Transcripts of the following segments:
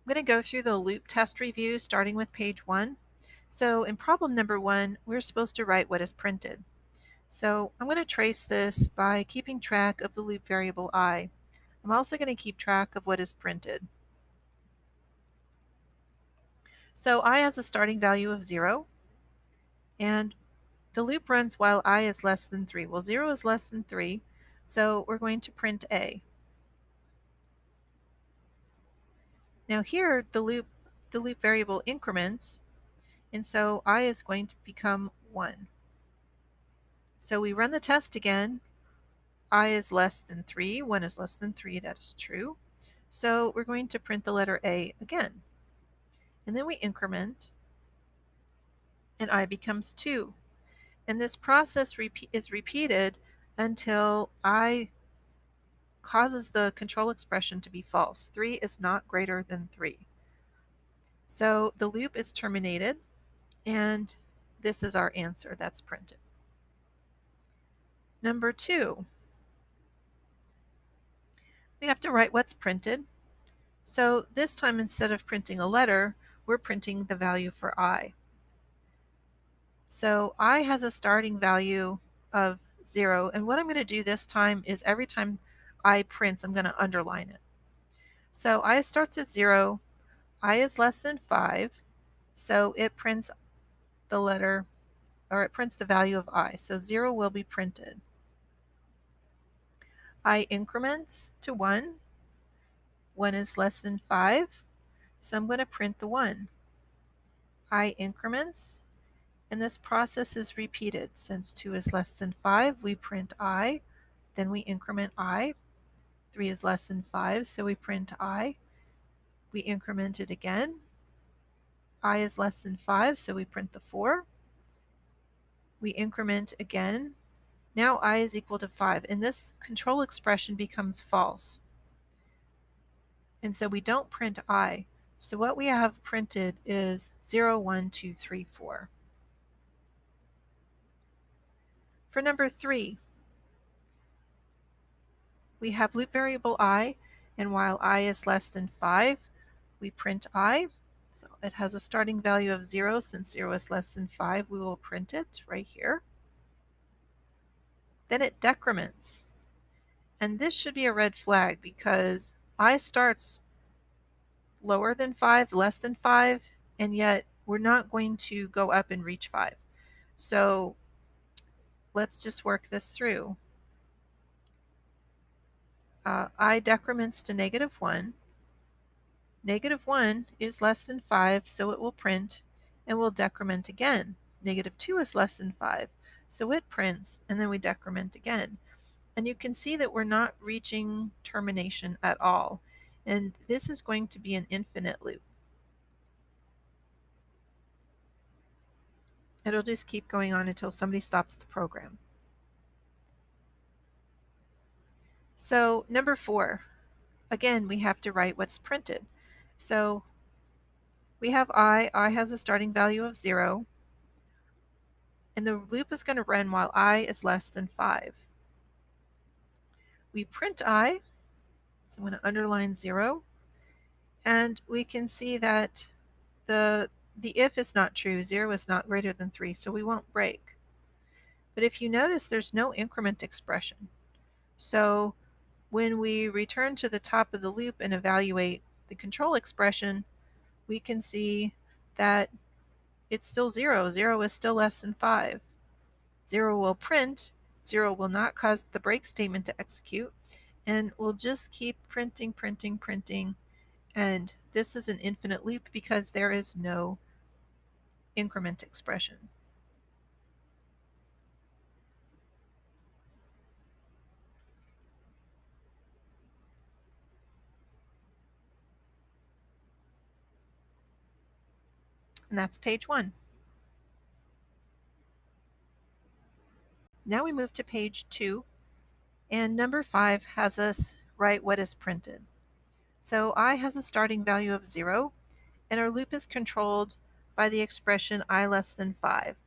I'm going to go through the loop test review starting with page 1. So in problem number 1, we're supposed to write what is printed. So I'm going to trace this by keeping track of the loop variable I. I'm also going to keep track of what is printed. So I has a starting value of 0, and the loop runs while I is less than 3. Well, 0 is less than 3, so we're going to print A. Now here, the loop variable increments, and so I is going to become 1. So we run the test again. I is less than 3, 1 is less than 3, that is true. So we're going to print the letter A again. And then we increment, and I becomes 2. And this process is repeated until I causes the control expression to be false. 3 is not greater than 3. So the loop is terminated, and this is our answer that's printed. Number 2, we have to write what's printed. So this time, instead of printing a letter, we're printing the value for I. So I has a starting value of 0, and what I'm going to do this time is every time I prints, I'm going to underline it. So I starts at 0, I is less than 5, so it prints the letter, or it prints the value of I. So 0 will be printed. I increments to 1, 1 is less than 5, so I'm going to print the 1. I increments, and this process is repeated. Since 2 is less than 5, we print I, then we increment I. 3 is less than 5, so we print I. We increment it again. I is less than 5, so we print the 4. We increment again. Now I is equal to 5, and this control expression becomes false. And so we don't print I. So what we have printed is 0, 1, 2, 3, 4. For number 3, we have loop variable I, and while I is less than 5, we print I. So it has a starting value of 0. Since 0 is less than 5, we will print it right here. Then it decrements. And this should be a red flag because I starts lower than 5, less than 5, and yet we're not going to go up and reach 5. So let's just work this through. I decrements to -1. -1 is less than 5, so it will print and will decrement again. -2 is less than 5, so it prints, and then we decrement again. And you can see that we're not reaching termination at all. And this is going to be an infinite loop. It'll just keep going on until somebody stops the program. So number 4, again, we have to write what's printed. So we have I has a starting value of 0, and the loop is going to run while I is less than 5. We print I, so I'm going to underline 0, and we can see that the if is not true, 0 is not greater than 3, so we won't break. But if you notice, there's no increment expression. So when we return to the top of the loop and evaluate the control expression, we can see that it's still 0. 0 is still less than 5. 0 will print, 0 will not cause the break statement to execute, and we'll just keep printing, printing, printing, and this is an infinite loop because there is no increment expression. And that's page 1. Now we move to page 2, and number 5 has us write what is printed. So I has a starting value of 0, and our loop is controlled by the expression I less than 5.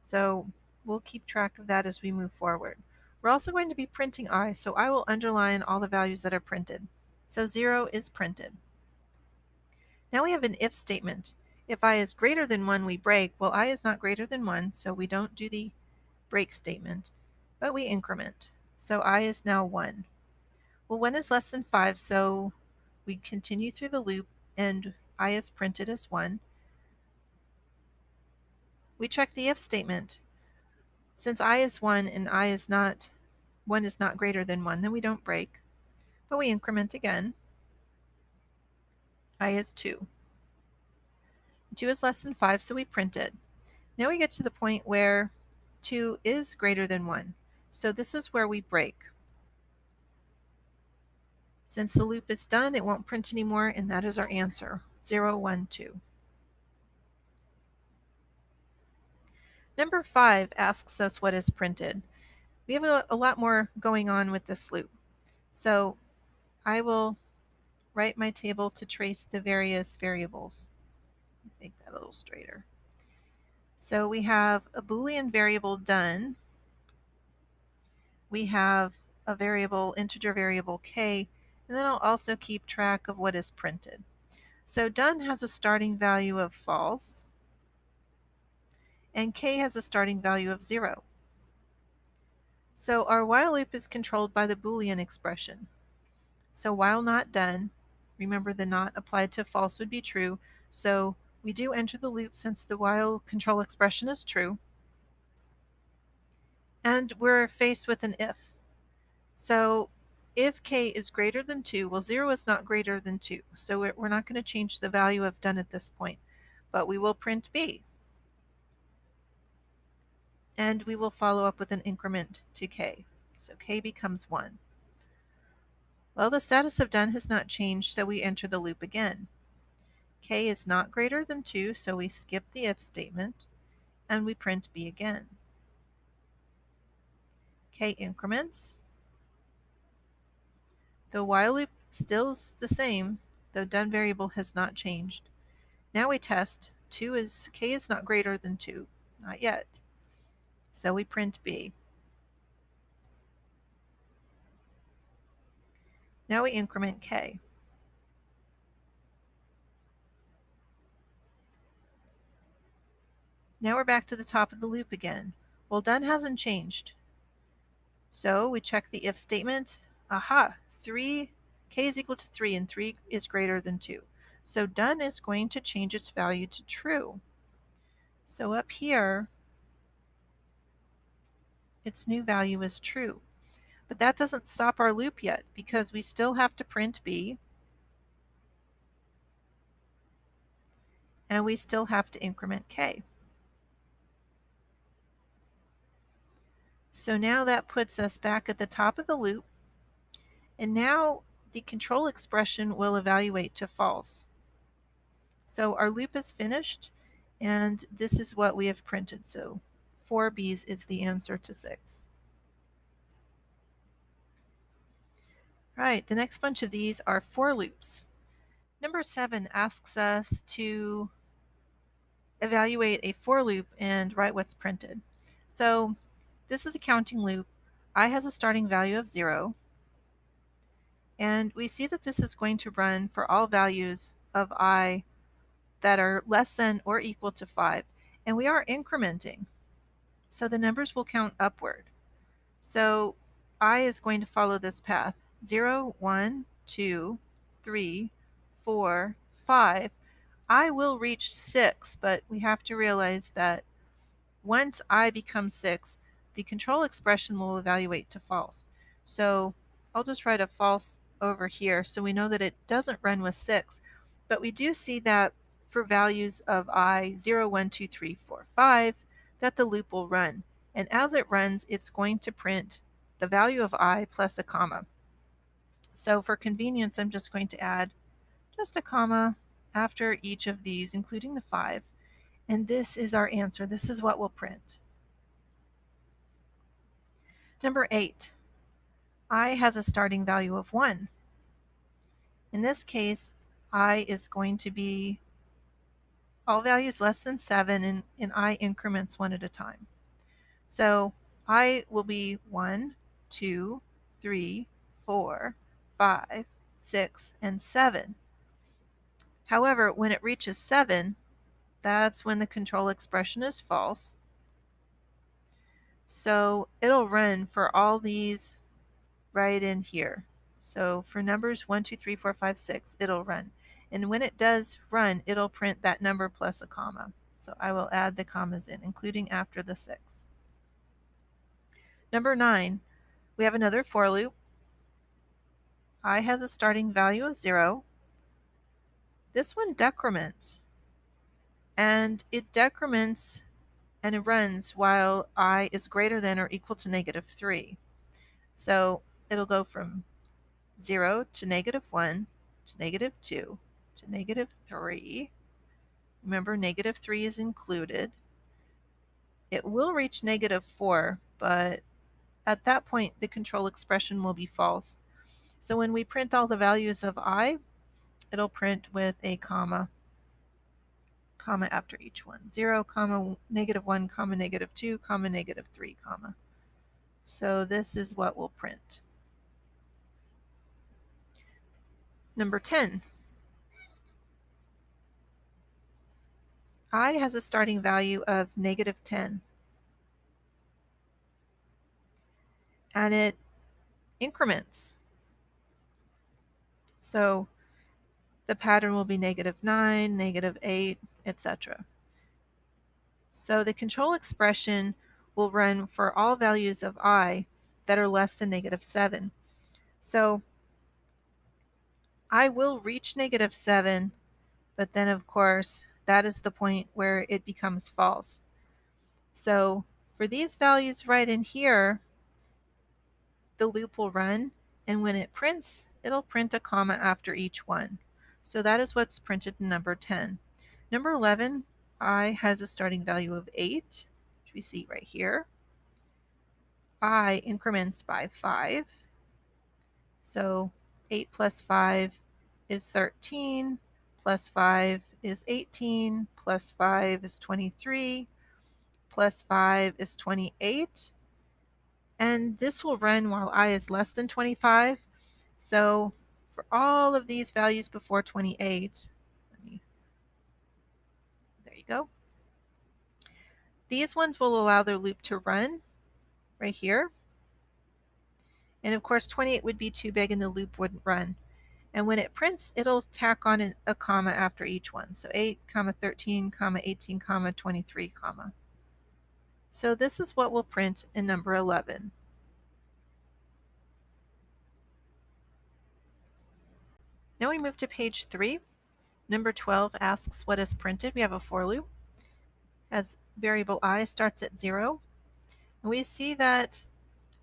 So we'll keep track of that as we move forward. We're also going to be printing I, so I will underline all the values that are printed. So 0 is printed. Now we have an if statement. If I is greater than 1, we break. Well, I is not greater than 1, so we don't do the break statement, but we increment. So I is now 1. Well, 1 is less than 5, so we continue through the loop and I is printed as 1. We check the if statement. Since I is 1 and 1 is not greater than 1, then we don't break, but we increment again. I is 2. 2 is less than 5, so we print it. Now we get to the point where 2 is greater than 1. So this is where we break. Since the loop is done, it won't print anymore, and that is our answer, 0, 1, 2. Number 5 asks us what is printed. We have a lot more going on with this loop. So I will write my table to trace the various variables. Make that a little straighter. So we have a Boolean variable done. We have a variable, integer variable k, and then I'll also keep track of what is printed. So done has a starting value of false, and k has a starting value of 0. So our while loop is controlled by the Boolean expression. So while not done, remember the not applied to false would be true, so we do enter the loop since the while control expression is true. And we're faced with an if. So if k is greater than 2, well 0 is not greater than 2, so we're not going to change the value of done at this point, but we will print b. And we will follow up with an increment to k, so k becomes 1. Well, the status of done has not changed, so we enter the loop again. K is not greater than 2, so we skip the if statement, and we print b again. K increments. The while loop still is the same, the done variable has not changed. Now we test. K is not greater than 2, not yet. So we print b. Now we increment k. Now we're back to the top of the loop again. Well, done hasn't changed. So we check the if statement. Aha, k is equal to 3 and 3 is greater than 2. So done is going to change its value to true. So up here, its new value is true. But that doesn't stop our loop yet because we still have to print b, and we still have to increment k. So now that puts us back at the top of the loop, and now the control expression will evaluate to false. So our loop is finished, and this is what we have printed. So 4 b's is the answer to 6. Right, the next bunch of these are for loops. Number 7 asks us to evaluate a for loop and write what's printed. So this is a counting loop. I has a starting value of 0, and we see that this is going to run for all values of I that are less than or equal to 5, and we are incrementing, so the numbers will count upward. So I is going to follow this path: 0, 1, 2, 3, 4, 5. I will reach 6, but we have to realize that once I becomes 6, the control expression will evaluate to false. So I'll just write a false over here so we know that it doesn't run with 6. But we do see that for values of I, 0, 1, 2, 3, 4, 5, that the loop will run. And as it runs, it's going to print the value of I plus a comma. So for convenience, I'm just going to add just a comma after each of these, including the 5. And this is our answer. This is what we'll print. Number 8, I has a starting value of 1. In this case, I is going to be all values less than 7, and I increments 1 at a time. So I will be 1, 2, 3, 4, 5, 6, and 7. However, when it reaches 7, that's when the control expression is false. So it'll run for all these right in here. So for numbers 1, 2, 3, 4, 5, 6, it'll run. And when it does run, it'll print that number plus a comma. So I will add the commas in, including after the 6. Number 9, we have another for loop. I has a starting value of 0. This one decrements. And it decrements and it runs while I is greater than or equal to -3. So it'll go from 0 to -1 to -2 to -3. Remember, -3 is included. It will reach -4, but at that point the control expression will be false. So when we print all the values of I, it'll print with a comma after each one. 0, comma, -1, comma, -2, comma, -3, comma. So this is what we'll print. Number 10. I has a starting value of -10. And it increments. So the pattern will be -9, -8, etc. So the control expression will run for all values of I that are less than -7. So I will reach -7, but then of course that is the point where it becomes false. So for these values right in here, the loop will run, and when it prints, it'll print a comma after each one. So that is what's printed in number 10. Number 11, I has a starting value of 8, which we see right here. I increments by 5. So 8 plus 5 is 13, plus 5 is 18, plus 5 is 23, plus 5 is 28. And this will run while I is less than 25. So for all of these values before 28, there you go. These ones will allow their loop to run right here. And of course 28 would be too big and the loop wouldn't run. And when it prints, it'll tack on a comma after each one. So 8, 13, 18, 23, comma. So this is what we'll print in number 11. Now we move to page 3. Number 12 asks what is printed. We have a for loop. As variable I starts at 0. And we see that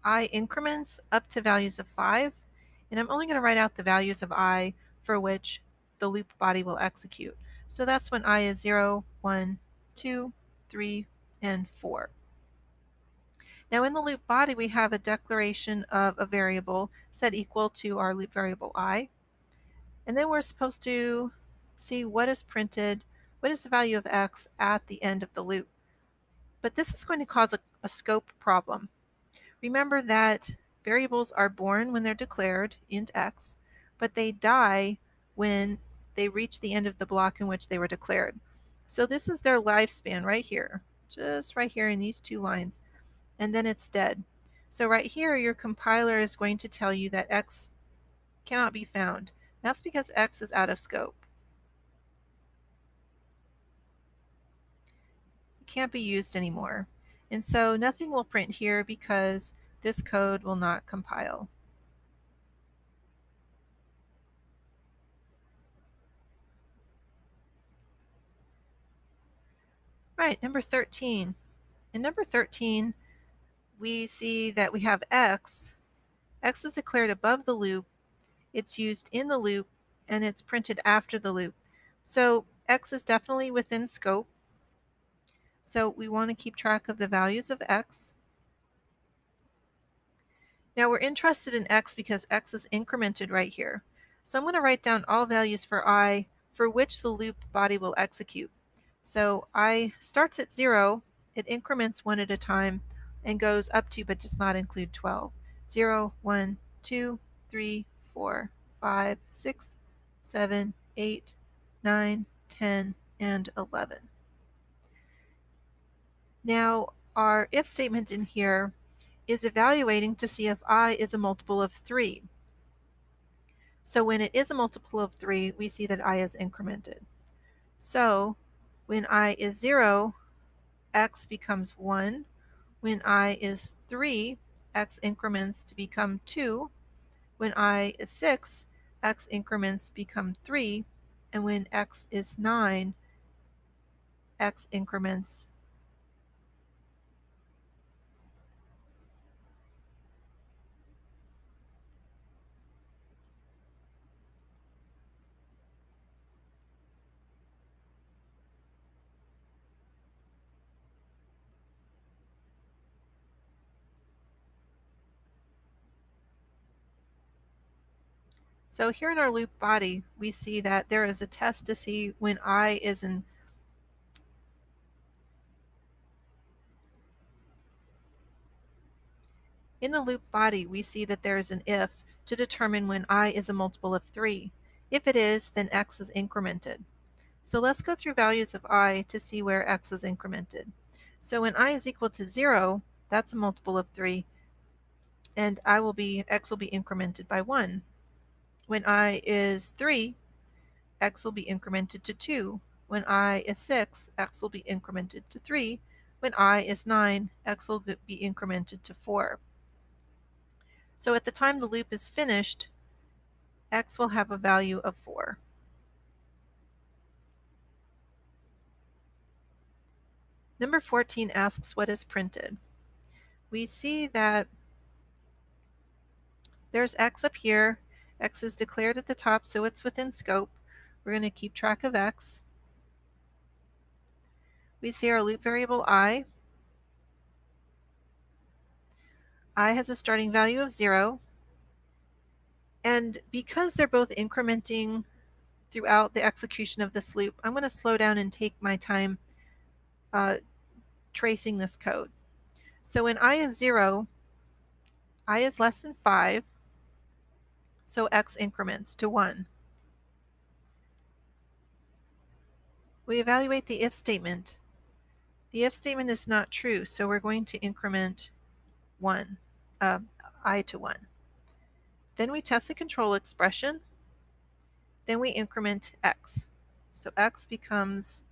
I increments up to values of 5. And I'm only going to write out the values of I for which the loop body will execute. So that's when I is 0, 1, 2, 3, and 4. Now in the loop body, we have a declaration of a variable set equal to our loop variable I. And then we're supposed to see what is printed, what is the value of x at the end of the loop. But this is going to cause a scope problem. Remember that variables are born when they're declared, int x, but they die when they reach the end of the block in which they were declared. So this is their lifespan right here, just right here in these two lines, and then it's dead. So right here, your compiler is going to tell you that x cannot be found. That's because x is out of scope. It can't be used anymore. And so nothing will print here because this code will not compile. Right, number 13. In number 13, we see that we have x. X is declared above the loop, it's used in the loop, and it's printed after the loop. So x is definitely within scope. So we want to keep track of the values of x. Now we're interested in x because x is incremented right here. So I'm going to write down all values for I for which the loop body will execute. So I starts at 0, it increments one at a time and goes up to but does not include 12. 0, 1, 2, 3, 4, 5, 6, 7, 8, 9, 10, and 11. Now, our if statement in here is evaluating to see if I is a multiple of 3. So when it is a multiple of 3, we see that I is incremented. So when I is 0, x becomes 1. When I is 3, x increments to become 2. When I is 6, x increments become 3. And when x is 9, x increments. So here in our loop body, we see that there is a test to see when I is in the loop body, we see that there is an if to determine when I is a multiple of 3. If it is, then x is incremented. So let's go through values of I to see where x is incremented. So when I is equal to 0, that's a multiple of 3, and x will be incremented by 1. When I is 3, x will be incremented to 2. When I is 6, x will be incremented to 3. When I is 9, x will be incremented to 4. So at the time the loop is finished, x will have a value of 4. Number 14 asks what is printed. We see that there's x up here. X is declared at the top, so it's within scope. We're going to keep track of x. We see our loop variable I. I has a starting value of 0. And because they're both incrementing throughout the execution of this loop, I'm going to slow down and take my time tracing this code. So when I is 0, I is less than 5, so x increments to 1. We evaluate the if statement. The if statement is not true, so we're going to increment 1, I to 1. Then we test the control expression. Then we increment x. So x becomes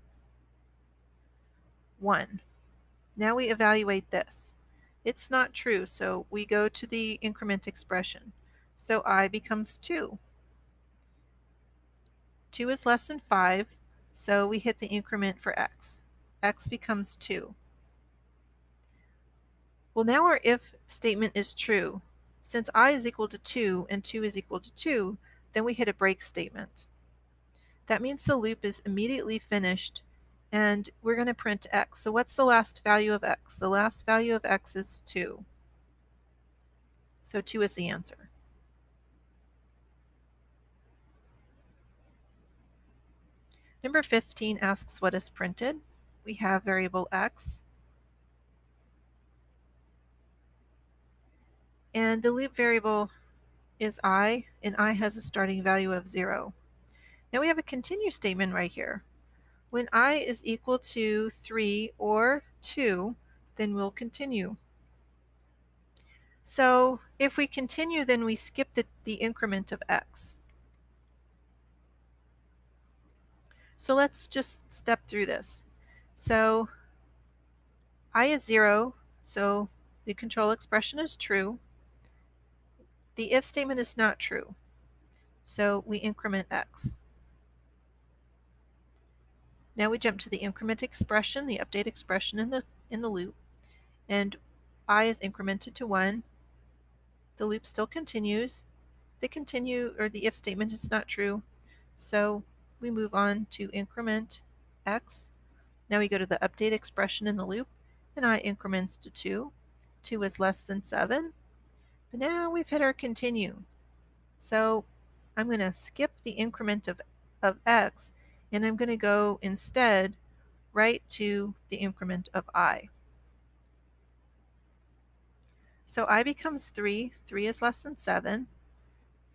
1. Now we evaluate this. It's not true, so we go to the increment expression. So I becomes 2. 2 is less than 5, so we hit the increment for x. X becomes 2. Well, now our if statement is true. Since I is equal to 2 and 2 is equal to 2, then we hit a break statement. That means the loop is immediately finished, and we're going to print x. So what's the last value of x? The last value of x is 2. So 2 is the answer. Number 15 asks what is printed. We have variable x. And the loop variable is I, and I has a starting value of 0. Now we have a continue statement right here. When I is equal to 3 or 2, then we'll continue. So if we continue, then we skip the increment of x. So let's just step through this. So I is 0, so the control expression is true. The if statement is not true, so we increment x. Now we jump to the increment expression, the update expression in the loop, and I is incremented to 1. The loop still continues. The if statement is not true, so we move on to increment x. Now we go to the update expression in the loop, and I increments to 2. 2 is less than 7. But now we've hit our continue. So I'm going to skip the increment of x, and I'm going to go instead right to the increment of I. So I becomes 3. 3 is less than 7.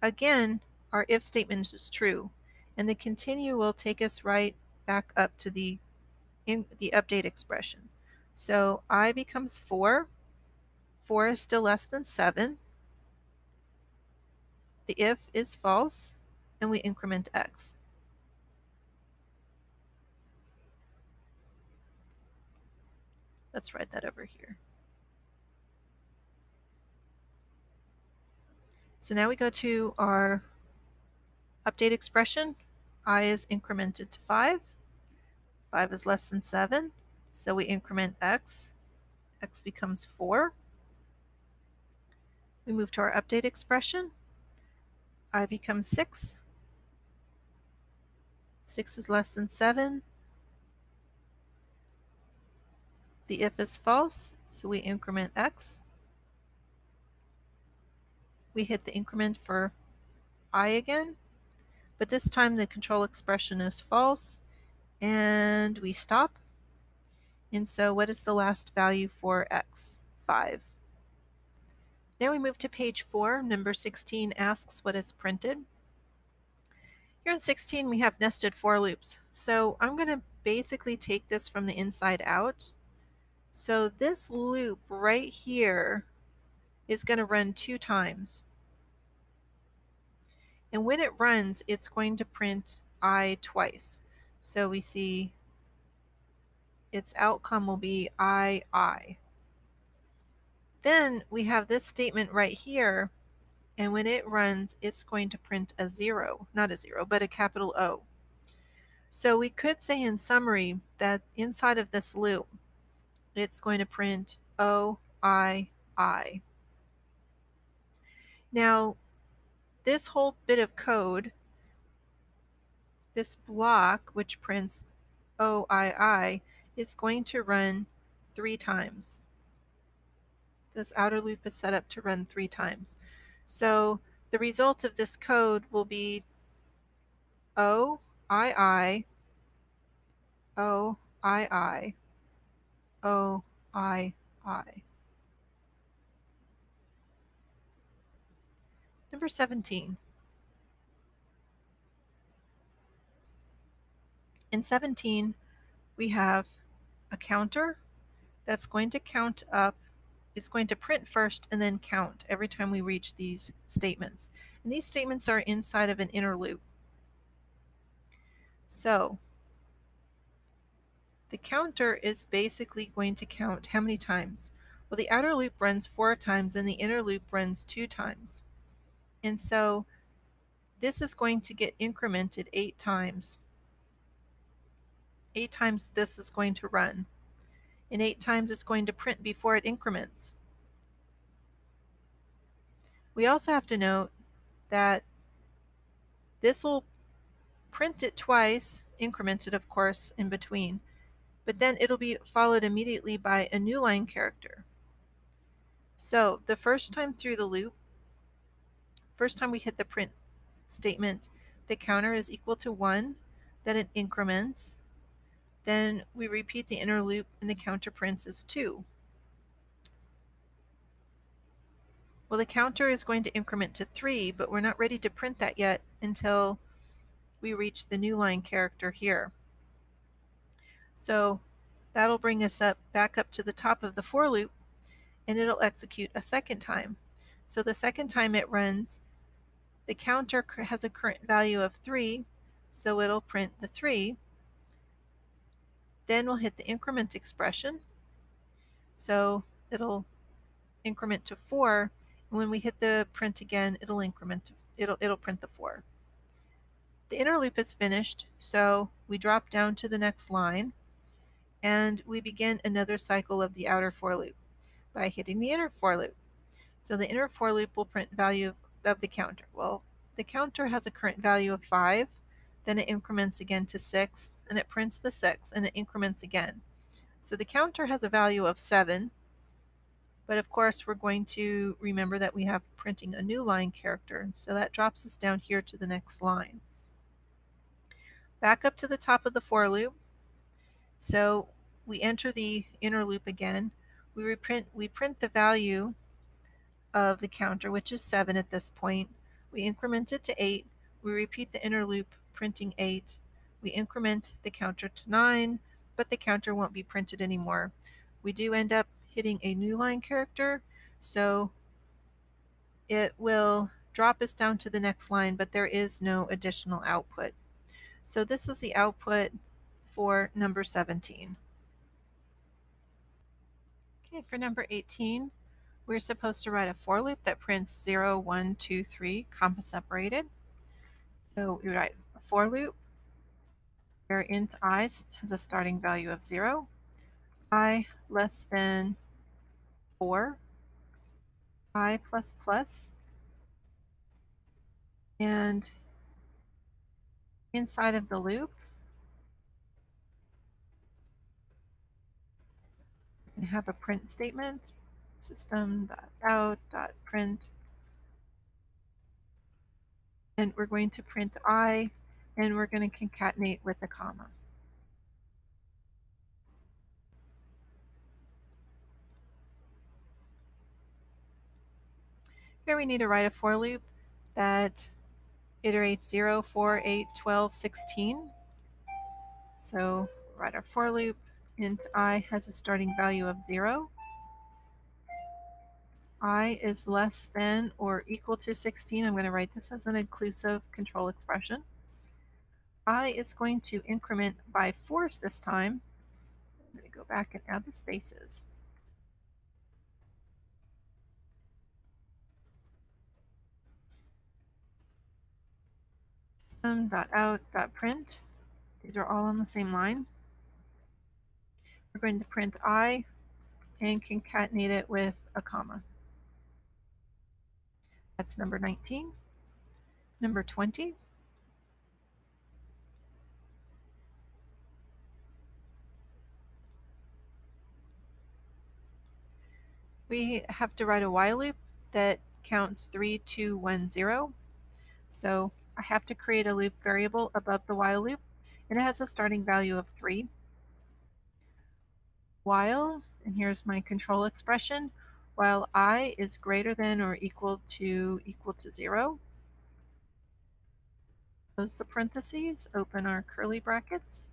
Again, our if statement is true. and the continue will take us right back up to the update expression. So I becomes 4. 4 is still less than 7. The if is false, and we increment x. Let's write that over here. So now we go to our update expression. I is incremented to 5. 5 is less than 7, so we increment x. X becomes 4. We move to our update expression. I becomes 6. 6 is less than 7. The if is false, so we increment x. We hit the increment for I again, but this time the control expression is false, and we stop. And so what is the last value for x? 5. Now we move to page 4. Number 16 asks what is printed. Here in 16 we have nested for loops. So I'm going to basically take this from the inside out. So this loop right here is going to run 2 times. And when it runs, it's going to print I twice. So we see its outcome will be I. Then we have this statement right here, and when it runs, it's going to print a 0, not a 0, but a capital O. So we could say in summary that inside of this loop, it's going to print I. Now, this whole bit of code, this block which prints OII, is going to run 3 times. This outer loop is set up to run 3 times. So the result of this code will be OII, OII, OII. Number 17. In 17, we have a counter that's going to count up. It's going to print first and then count every time we reach these statements. And these statements are inside of an inner loop. So the counter is basically going to count how many times? Well, the outer loop runs 4 times and the inner loop runs 2 times. And so this is going to get incremented 8 times. 8 times this is going to run. And 8 times it's going to print before it increments. We also have to note that this will print it twice, incremented of course in between, but then it'll be followed immediately by a new line character. So the first time through the loop, first time we hit the print statement, the counter is equal to 1, then it increments, then we repeat the inner loop and the counter prints as 2. Well, the counter is going to increment to 3, but we're not ready to print that yet until we reach the new line character here. So that'll bring us back up to the top of the for loop, and it'll execute a second time. So the second time it runs, the counter has a current value of 3, so it'll print the 3. Then we'll hit the increment expression. So it'll increment to 4, and when we hit the print again, it'll print the 4. The inner loop is finished, so we drop down to the next line, and we begin another cycle of the outer for loop by hitting the inner for loop. So the inner for loop will print value of the counter. Well, the counter has a current value of 5, then it increments again to 6, and it prints the 6, and it increments again. So the counter has a value of 7, but of course we're going to remember that we have printing a new line character, so that drops us down here to the next line. Back up to the top of the for loop. So we enter the inner loop again. We print the value of the counter, which is 7 at this point. We increment it to 8. We repeat the inner loop, printing 8. We increment the counter to 9, but the counter won't be printed anymore. We do end up hitting a new line character, so it will drop us down to the next line, but there is no additional output. So this is the output for number 17. Okay, for number 18, we're supposed to write a for loop that prints 0, 1, 2, 3, comma separated. So we write a for loop where int I has a starting value of 0, I less than 4, I plus plus, and inside of the loop, we have a print statement, system.out.print, and we're going to print I, and we're going to concatenate with a comma. Here we need to write a for loop that iterates 0, 4, 8, 12, 16. So write our for loop, int I has a starting value of 0. I is less than or equal to 16. I'm going to write this as an inclusive control expression. I is going to increment by force this time. I'm going to go back and add the spaces. System.out.print. These are all on the same line. We're going to print I and concatenate it with a comma. That's number 19. Number 20. We have to write a while loop that counts 3, 2, 1, 0. So I have to create a loop variable above the while loop, and it has a starting value of 3. While, and here's my control expression, while I is greater than or equal to 0. Close the parentheses, open our curly brackets.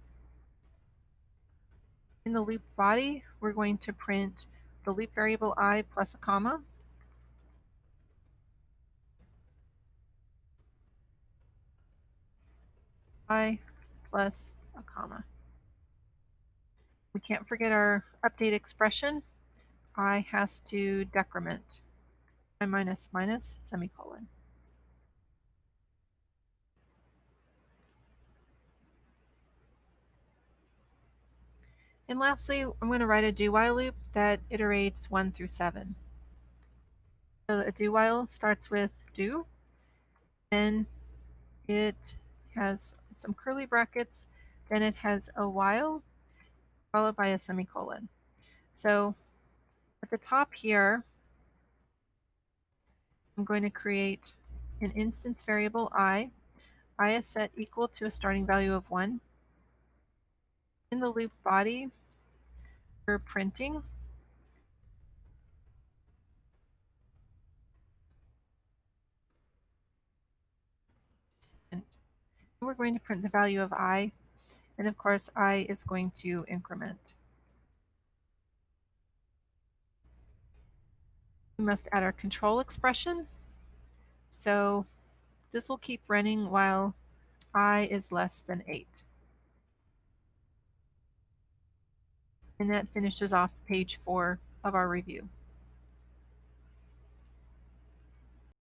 In the loop body, we're going to print the loop variable I plus a comma. I plus a comma. We can't forget our update expression. I has to decrement. I minus minus semicolon. And lastly, I'm going to write a do while loop that iterates 1 through 7. So a do while starts with do, then it has some curly brackets, then it has a while, followed by a semicolon. So at the top here, I'm going to create an instance variable I is set equal to a starting value of 1. In the loop body, we're printing and we're going to print the value of I, and of course I is going to increment. We must add our control expression. So this will keep running while I is less than 8. And that finishes off page 4 of our review.